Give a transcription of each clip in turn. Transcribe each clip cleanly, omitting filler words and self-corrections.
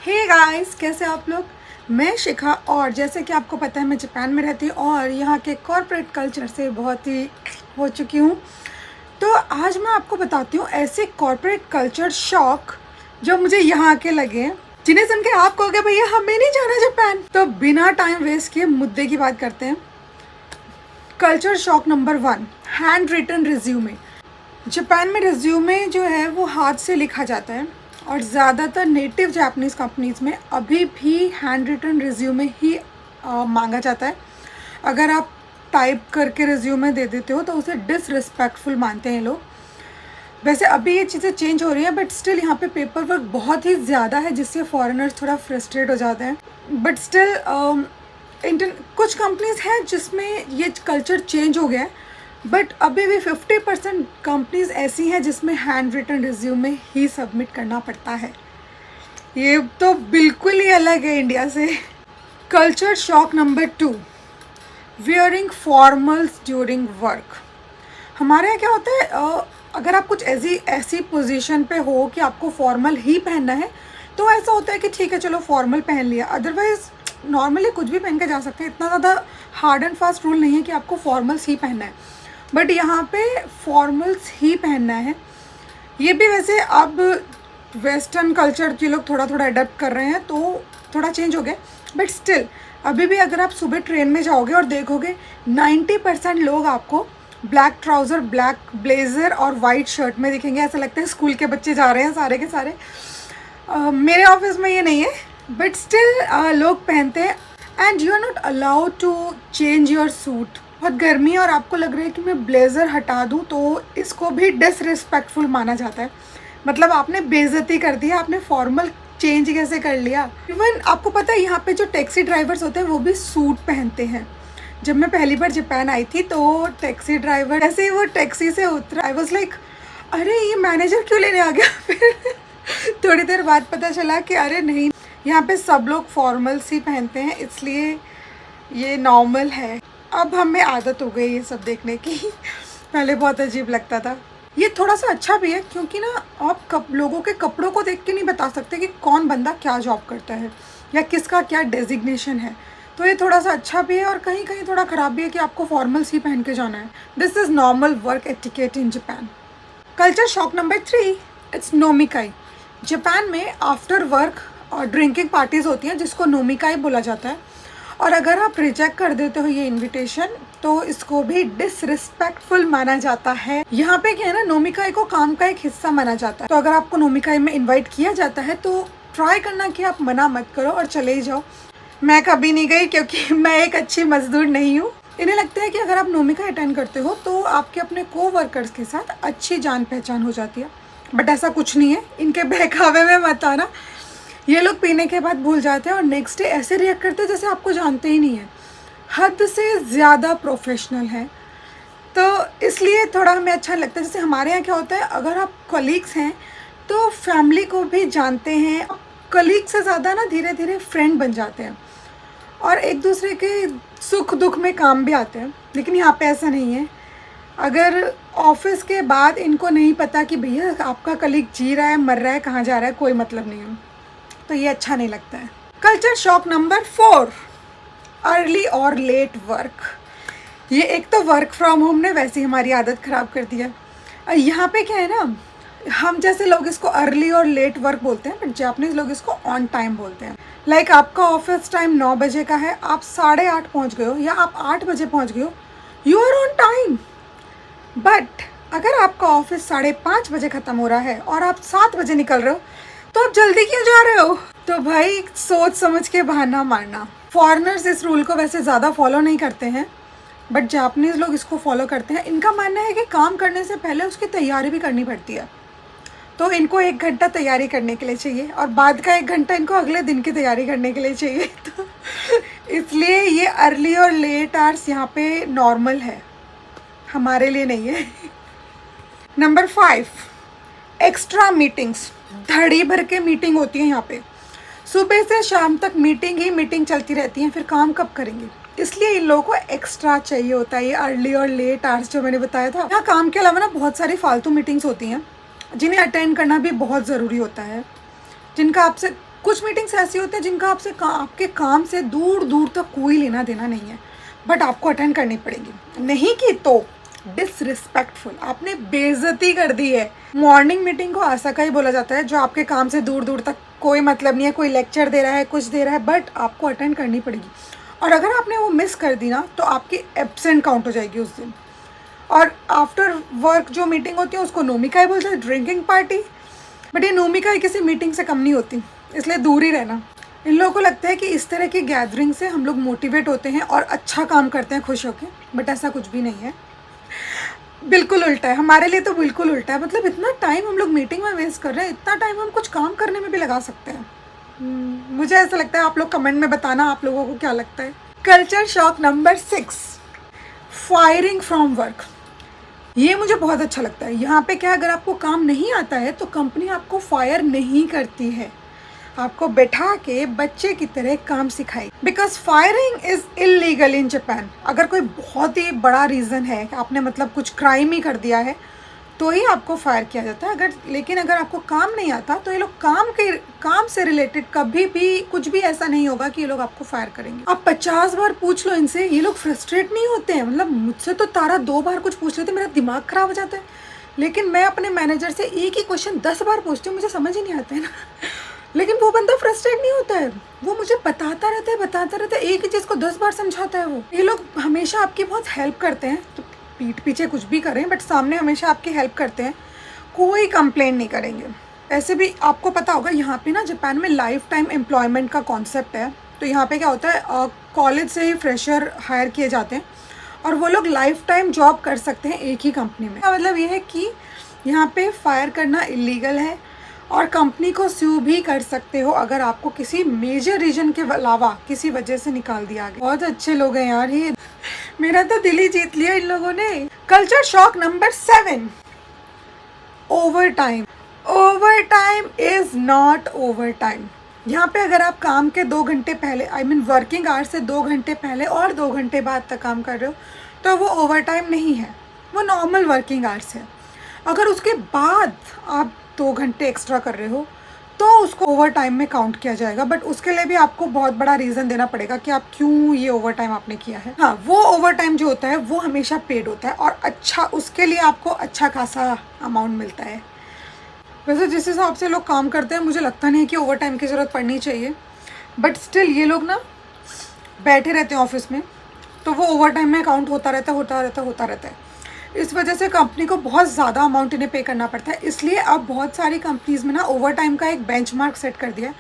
Hey guys, कैसे आप लोग। मैं शिखा और जैसे कि आपको पता है मैं जापान में रहती हूँ और यहाँ के कॉर्पोरेट कल्चर से बहुत ही हो चुकी हूँ। तो आज मैं आपको बताती हूँ ऐसे कॉर्पोरेट कल्चर शॉक जो मुझे यहाँ के लगे, जिन्हें सुन के आप कहोगे भैया हमें नहीं जाना जापान। तो बिना टाइम वेस्ट किए मुद्दे की बात करते हैं। Culture shock number 1, hand written resume. Japan में रिज्यूमे जो है वो हाथ से लिखा जाता है और ज़्यादातर नेटिव जापानीज़ कंपनीज़ में अभी भी हैंड रिटन रिज्यूमे ही मांगा जाता है। अगर आप टाइप करके रिज्यूमे दे देते हो तो उसे डिसरिस्पेक्टफुल मानते हैं लोग। वैसे अभी ये चीज़ें चेंज हो रही हैं बट स्टिल यहाँ पे पेपर वर्क बहुत ही ज़्यादा है जिससे फॉरेनर्स थोड़ा फ्रस्ट्रेट हो जाते हैं। बट स्टिल कुछ कंपनीज़ हैं जिसमें ये कल्चर चेंज हो गया है, बट अभी भी 50% कंपनीज ऐसी हैं जिसमें हैंड रिटन रिज्यूमे ही सबमिट करना पड़ता है। ये तो बिल्कुल ही अलग है इंडिया से। Culture shock number 2, wearing formals during work. हमारे यहाँ क्या होता है, अगर आप कुछ ऐसी पोजीशन पे हो कि आपको फॉर्मल ही पहनना है तो ऐसा होता है कि ठीक है चलो फॉर्मल पहन लिया, अदरवाइज नॉर्मली कुछ भी पहन के जा सकते हैं। इतना ज़्यादा हार्ड एंड फास्ट रूल नहीं है कि आपको फॉर्मल्स ही पहनना है, बट यहाँ पे फॉर्मल्स ही पहनना है। ये भी वैसे अब वेस्टर्न कल्चर के लोग थोड़ा थोड़ा अडेप्ट कर रहे हैं तो थोड़ा चेंज हो गया, बट स्टिल अभी भी अगर आप सुबह ट्रेन में जाओगे और देखोगे 90% लोग आपको ब्लैक ट्राउज़र, ब्लैक ब्लेज़र और वाइट शर्ट में दिखेंगे। ऐसा लगता है स्कूल के बच्चे जा रहे हैं सारे के सारे। मेरे ऑफिस में ये नहीं है बट स्टिल लोग पहनते हैं। And you are not allowed to change your suit. बहुत गर्मी है और आपको लग रहा है कि मैं ब्लेज़र हटा दूं तो इसको भी डिसरिस्पेक्टफुल माना जाता है। मतलब आपने बेइज्जती कर दी, आपने फॉर्मल चेंज कैसे कर लिया। इवन आपको पता है यहाँ पे जो टैक्सी ड्राइवर्स होते हैं वो भी सूट पहनते हैं। जब मैं पहली बार जापान आई थी तो टैक्सी ड्राइवर ऐसे ही वो टैक्सी से उतरा, आई वॉज लाइक अरे ये मैनेजर क्यों लेने आ गया। फिर थोड़ी देर बाद पता चला कि अरे नहीं, यहाँ पे सब लोग फॉर्मल्स ही पहनते हैं इसलिए ये नॉर्मल है। अब हमें आदत हो गई ये सब देखने की। पहले बहुत अजीब लगता था। ये थोड़ा सा अच्छा भी है क्योंकि ना आप लोगों के कपड़ों को देख के नहीं बता सकते कि कौन बंदा क्या जॉब करता है या किसका क्या डेजिग्नेशन है। तो ये थोड़ा सा अच्छा भी है और कहीं कहीं थोड़ा ख़राब भी है कि आपको फॉर्मल्स ही पहन के जाना है। This is normal work etiquette in Japan. Culture shock number 3, it's नोमिकाई। जापान में आफ्टर वर्क और ड्रिंकिंग पार्टीज़ होती हैं जिसको नोमिकाई बोला जाता है, और अगर आप रिजेक्ट कर देते हो ये इनविटेशन तो इसको भी डिसरिस्पेक्टफुल माना जाता है। यहाँ पे क्या है ना, नोमिकाई को काम का एक हिस्सा माना जाता है। तो अगर आपको नोमिकाई में इनवाइट किया जाता है तो ट्राई करना कि आप मना मत करो और चले ही जाओ। मैं कभी नहीं गई क्योंकि मैं एक अच्छी मजदूर नहीं हूँ। इन्हें लगता है कि अगर आप नोमिकाई अटेंड करते हो तो आपके अपने कोवर्कर्स के साथ अच्छी जान पहचान हो जाती है, बट ऐसा कुछ नहीं है। इनके बहकावे में मत आना। ये लोग पीने के बाद भूल जाते हैं और नेक्स्ट डे ऐसे रिएक्ट करते हैं जैसे आपको जानते ही नहीं है। हद से ज़्यादा प्रोफेशनल है, तो इसलिए थोड़ा हमें अच्छा लगता है। जैसे हमारे यहाँ क्या होता है, अगर आप कलीग्स हैं तो फैमिली को भी जानते हैं, कलीग से ज़्यादा ना धीरे धीरे फ्रेंड बन जाते हैं और एक दूसरे के सुख दुख में काम भी आते हैं। लेकिन यहाँ पे ऐसा नहीं है। अगर ऑफिस के बाद इनको नहीं पता कि भैया आपका कलीग जी रहा है, मर रहा है, कहाँ जा रहा है, कोई मतलब नहीं है, तो ये अच्छा नहीं लगता है। कल्चर शॉक नंबर 4, अर्ली और लेट वर्क। ये एक तो वर्क फ्रॉम होम ने वैसे ही हमारी आदत ख़राब कर दिया। यहाँ पे क्या है ना, हम जैसे लोग इसको अर्ली और लेट वर्क बोलते हैं बट जापानीज लोग इसको ऑन टाइम बोलते हैं। लाइक आपका ऑफिस टाइम 9 बजे का है, आप 8:30 पहुँच गए हो या आप 8 बजे पहुँच गए हो, you are on time. But अगर आपका ऑफिस 5:30 बजे ख़त्म हो रहा है और आप 7 बजे निकल रहे हो तो आप जल्दी क्यों जा रहे हो। तो भाई सोच समझ के बहाना मारना। फॉरेनर्स इस रूल को वैसे ज़्यादा फॉलो नहीं करते हैं बट जापानीज़ लोग इसको फॉलो करते हैं। इनका मानना है कि काम करने से पहले उसकी तैयारी भी करनी पड़ती है, तो इनको 1 घंटा तैयारी करने के लिए चाहिए और बाद का 1 घंटा इनको अगले दिन की तैयारी करने के लिए चाहिए। तो इसलिए ये अर्ली और लेट आवर्स यहाँ पे नॉर्मल है, हमारे लिए नहीं है। Number 5, extra meetings. धड़ी भर के मीटिंग होती है यहाँ पे, सुबह से शाम तक मीटिंग ही मीटिंग चलती रहती है, फिर काम कब करेंगे। इसलिए इन लोगों को एक्स्ट्रा चाहिए होता है ये अर्ली और लेट आवर्स जो मैंने बताया था। यहाँ काम के अलावा ना बहुत सारी फालतू मीटिंग्स होती हैं जिन्हें अटेंड करना भी बहुत ज़रूरी होता है, जिनका आपसे कुछ मीटिंग्स ऐसी होती हैं जिनका आपके काम से दूर दूर तक कोई लेना देना नहीं है, बट आपको अटेंड करनी पड़ेगी। नहीं की तो डिसरिस्पेक्टफुल, आपने बेइज्जती कर दी है। मॉर्निंग मीटिंग को ऐसा का ही बोला जाता है जो आपके काम से दूर दूर तक कोई मतलब नहीं है, कोई लेक्चर दे रहा है, कुछ दे रहा है, बट आपको अटेंड करनी पड़ेगी। और अगर आपने वो मिस कर दी ना तो आपकी एब्सेंट काउंट हो जाएगी उस दिन। और आफ्टर वर्क जो मीटिंग होती है उसको नोमिकाई बोलते हैं, ड्रिंकिंग पार्टी, बट ये नोमिकाई किसी मीटिंग से कम नहीं होती, इसलिए दूर ही रहना। इन लोगों को लगता है कि इस तरह की गैदरिंग से हम लोग मोटिवेट होते हैं और अच्छा काम करते हैं खुश होकर, बट ऐसा कुछ भी नहीं है, बिल्कुल उल्टा है। हमारे लिए तो बिल्कुल उल्टा है। मतलब इतना टाइम हम लोग मीटिंग में वेस्ट कर रहे हैं, इतना टाइम हम कुछ काम करने में भी लगा सकते हैं। मुझे ऐसा लगता है, आप लोग कमेंट में बताना आप लोगों को क्या लगता है। Culture shock number 6, firing from work. ये मुझे बहुत अच्छा लगता है। यहाँ पे क्या, अगर आपको काम नहीं आता है तो कंपनी आपको फायर नहीं करती है, आपको बैठा के बच्चे की तरह काम सिखाई। Because firing is illegal in Japan. अगर कोई बहुत ही बड़ा रीज़न है कि आपने मतलब कुछ क्राइम ही कर दिया है तो ही आपको फायर किया जाता है। लेकिन अगर आपको काम नहीं आता तो ये लोग काम से रिलेटेड कभी भी कुछ भी ऐसा नहीं होगा कि ये लोग आपको फायर करेंगे। आप 50 बार पूछ लो इनसे, ये लोग फ्रस्ट्रेट नहीं होते हैं। मतलब मुझसे तो तारा 2 बार कुछ पूछ लेते मेरा दिमाग खराब हो जाता है, लेकिन मैं अपने मैनेजर से एक ही क्वेश्चन 10 बार पूछती हूँ, मुझे समझ ही नहीं आता है ना। लेकिन वो बंदा फ्रस्ट्रेट नहीं होता है, वो मुझे बताता रहता है, एक ही चीज़ को 10 बार समझाता है। वो ये लोग हमेशा आपकी बहुत हेल्प करते हैं, तो पीठ पीछे कुछ भी करें बट सामने हमेशा आपकी हेल्प करते हैं, कोई कंप्लेन नहीं करेंगे। ऐसे भी आपको पता होगा यहाँ पे ना जापान में लाइफ टाइम एम्प्लॉयमेंट का कॉन्सेप्ट है। तो यहाँ पे क्या होता है, कॉलेज से ही फ्रेशर हायर किए जाते हैं और वो लोग लाइफ टाइम जॉब कर सकते हैं एक ही कंपनी में। मतलब ये है कि यहाँ पे फायर करना इलीगल है और कंपनी को स्यू भी कर सकते हो अगर आपको किसी मेजर रीजन के अलावा किसी वजह से निकाल दिया गया। बहुत अच्छे लोग हैं यार, ये मेरा तो दिल ही जीत लिया इन लोगों ने। Culture shock number 7, over time. Over time is not over time. यहाँ पे अगर आप काम के 2 घंटे पहले, वर्किंग आवर्स से 2 घंटे पहले और 2 घंटे बाद तक काम कर रहे हो तो वो ओवर टाइम नहीं है, वो नॉर्मल वर्किंग आवर्स है। अगर उसके बाद आप 2 घंटे एक्स्ट्रा कर रहे हो तो उसको ओवर टाइम में काउंट किया जाएगा, बट उसके लिए भी आपको बहुत बड़ा रीज़न देना पड़ेगा कि आप क्यों ये ओवर टाइम आपने किया है। हाँ, वो ओवर टाइम जो होता है वो हमेशा पेड होता है और अच्छा, उसके लिए आपको अच्छा खासा अमाउंट मिलता है। वैसे जिस हिसाब से लोग काम करते हैं मुझे लगता नहीं है कि ओवर टाइम की ज़रूरत पड़नी चाहिए, बट स्टिल ये लोग ना बैठे रहते हैं ऑफिस में तो वो ओवर टाइम में काउंट होता रहता है। इस वजह से कंपनी को बहुत ज़्यादा अमाउंट इन्हें पे करना पड़ता है। इसलिए अब बहुत सारी कंपनीज़ में ना ओवर टाइम का एक बेंचमार्क सेट कर दिया है,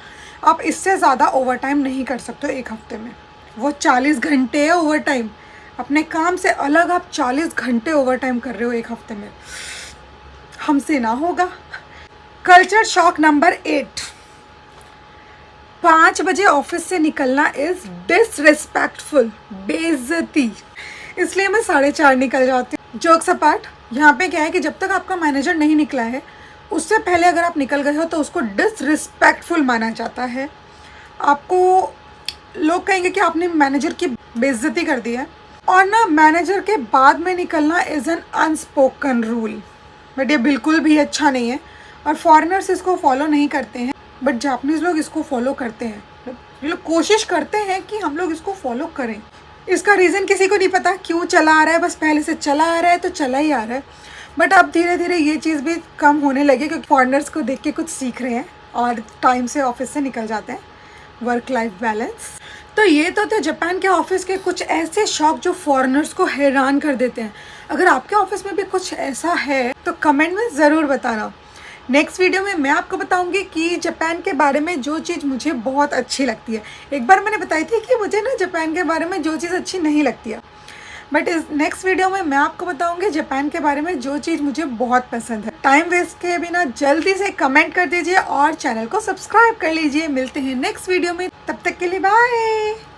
आप इससे ज़्यादा ओवर टाइम नहीं कर सकते हो एक हफ्ते में। वो 40 घंटे है ओवर टाइम, अपने काम से अलग आप 40 घंटे ओवर टाइम कर रहे हो एक हफ्ते में, हमसे ना होगा। कल्चर शॉक नंबर 8, 5 बजे ऑफिस से निकलना इज़ डिसरिस्पेक्टफुल, बेइज्जती। इसलिए मैं 4:30 निकल जाती हूँ। जोक्स अपार्ट, यहाँ पे क्या है कि जब तक आपका मैनेजर नहीं निकला है उससे पहले अगर आप निकल गए हो तो उसको डिसरिस्पेक्टफुल माना जाता है। आपको लोग कहेंगे कि आपने मैनेजर की बेइज्जती कर दी है। और ना, मैनेजर के बाद में निकलना is an unspoken rule, but ये बिल्कुल भी अच्छा नहीं है और फॉरेनर्स इसको फॉलो नहीं करते हैं, बट जापानीज़ लोग इसको फॉलो करते हैं। ये लोग कोशिश करते हैं कि हम लोग इसको फॉलो करें। इसका रीज़न किसी को नहीं पता क्यों चला आ रहा है, बस पहले से चला आ रहा है तो चला ही आ रहा है। बट अब धीरे धीरे ये चीज़ भी कम होने लगी क्योंकि फॉरेनर्स को देख के कुछ सीख रहे हैं और टाइम से ऑफिस से निकल जाते हैं। Work life balance. तो ये तो थे जापान के ऑफिस के कुछ ऐसे शौक जो फॉरेनर्स को हैरान कर देते हैं। अगर आपके ऑफिस में भी कुछ ऐसा है तो कमेंट में ज़रूर बताना। नेक्स्ट वीडियो में मैं आपको बताऊंगी कि जापान के बारे में जो चीज़ मुझे बहुत अच्छी लगती है। एक बार मैंने बताई थी कि मुझे ना जापान के बारे में जो चीज़ अच्छी नहीं लगती है, बट इस नेक्स्ट वीडियो में मैं आपको बताऊंगी जापान के बारे में जो चीज़ मुझे बहुत पसंद है। टाइम वेस्ट के बिना जल्दी से कमेंट कर दीजिए और चैनल को सब्सक्राइब कर लीजिए। मिलते हैं नेक्स्ट वीडियो में, तब तक के लिए बाय।